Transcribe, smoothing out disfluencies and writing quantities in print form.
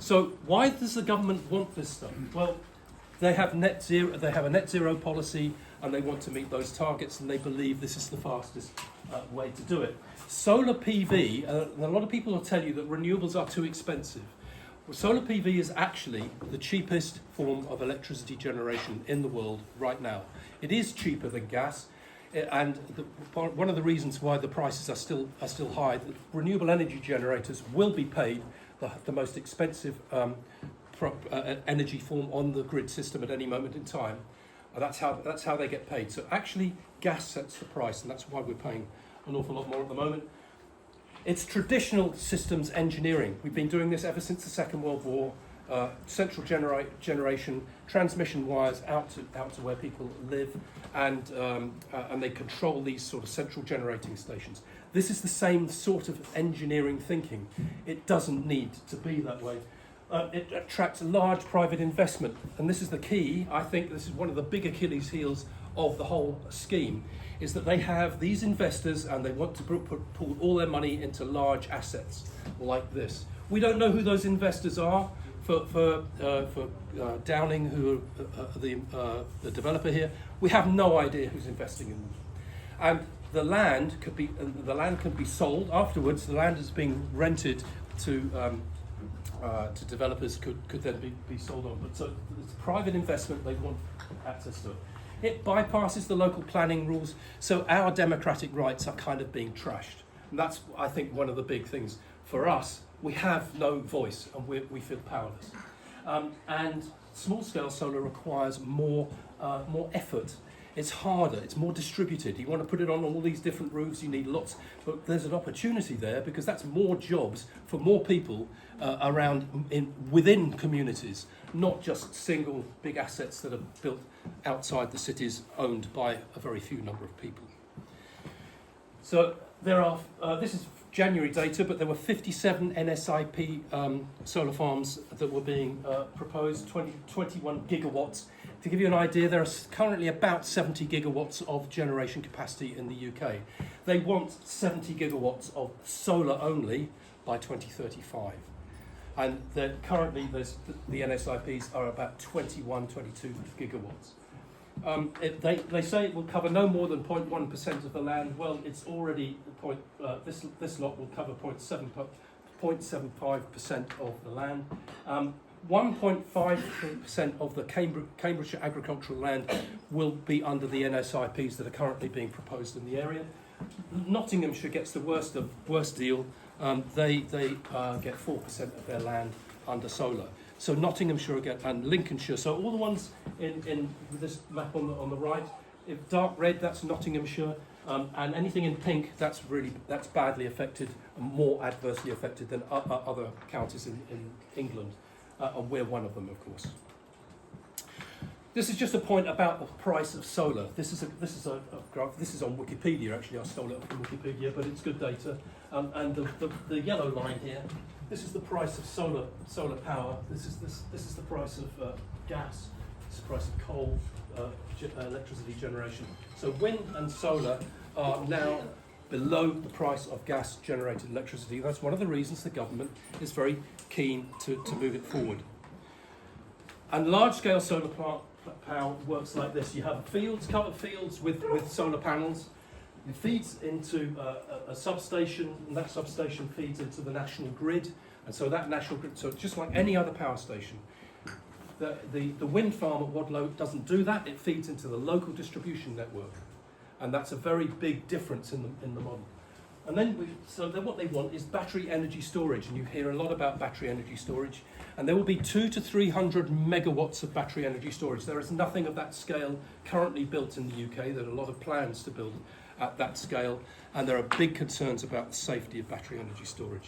So why does the government want this stuff? Well, they have net zero. They have a net zero policy, and they want to meet those targets, and they believe this is the fastest way to do it. Solar PV, and a lot of people will tell you that renewables are too expensive. Well, solar PV is actually the cheapest form of electricity generation in the world right now. It is cheaper than gas, and one of the reasons why the prices are still high. The renewable energy generators will be paid the most expensive energy form on the grid system at any moment in time. That's how they get paid. So actually, gas sets the price, and that's why we're paying an awful lot more at the moment. It's traditional systems engineering. We've been doing this ever since the Second World War. Central generation, transmission wires out to where people live, and they control these sort of central generating stations. This is the same sort of engineering thinking. It doesn't need to be that way. It attracts large private investment, and this is the key. I think this is one of the big Achilles heels of the whole scheme, is that they have these investors and they want to pull all their money into large assets like this. We don't know who those investors are. For Downing, who are the developer here, we have no idea who's investing in them. And the land can be sold afterwards. The land is being rented to developers, could then be sold on. But so it's private investment, they want access to it. It bypasses the local planning rules, so our democratic rights are kind of being trashed. And that's, I think, one of the big things for us. We have no voice, and we feel powerless. And small-scale solar requires more effort. It's harder, it's more distributed. You want to put it on all these different roofs, you need lots, but there's an opportunity there because that's more jobs for more people within communities, not just single big assets that are built outside the cities owned by a very few number of people. So there are, this is January data, but there were 57 NSIP solar farms that were being proposed, 21 gigawatts. To give you an idea, there are currently about 70 gigawatts of generation capacity in the UK. They want 70 gigawatts of solar only by 2035. And currently the NSIPs are about 21, 22 gigawatts. They say it will cover no more than 0.1% of the land. Well, it's already this lot will cover 0.75% of the land. 1.5% of the Cambridgeshire agricultural land will be under the NSIPs that are currently being proposed in the area. Nottinghamshire gets the worst deal. They get 4% of their land under solar. So Nottinghamshire and Lincolnshire. So all the ones in this map on the right, if dark red, that's Nottinghamshire, and anything in pink, that's badly affected and more adversely affected than other counties in England, and we're one of them, of course. This is just a point about the price of solar. This is a graph. This is on Wikipedia. Actually, I stole it from Wikipedia, but it's good data. And the yellow line here. This is the price of solar power. This is the price of gas. This is the price of coal, electricity generation. So wind and solar are now below the price of gas-generated electricity. That's one of the reasons the government is very keen to move it forward. And large-scale solar power works like this. You have covered fields with solar panels. It feeds into a substation, and that substation feeds into the national grid. And so that national grid, so just like any other power station, the wind farm at Wadlow doesn't do that. It feeds into the local distribution network. And that's a very big difference in the model. And then what they want is battery energy storage, and you hear a lot about battery energy storage. And there will be 200 to 300 megawatts of battery energy storage. There is nothing of that scale currently built in the UK. There are a lot of plans to build at that scale, and there are big concerns about the safety of battery energy storage.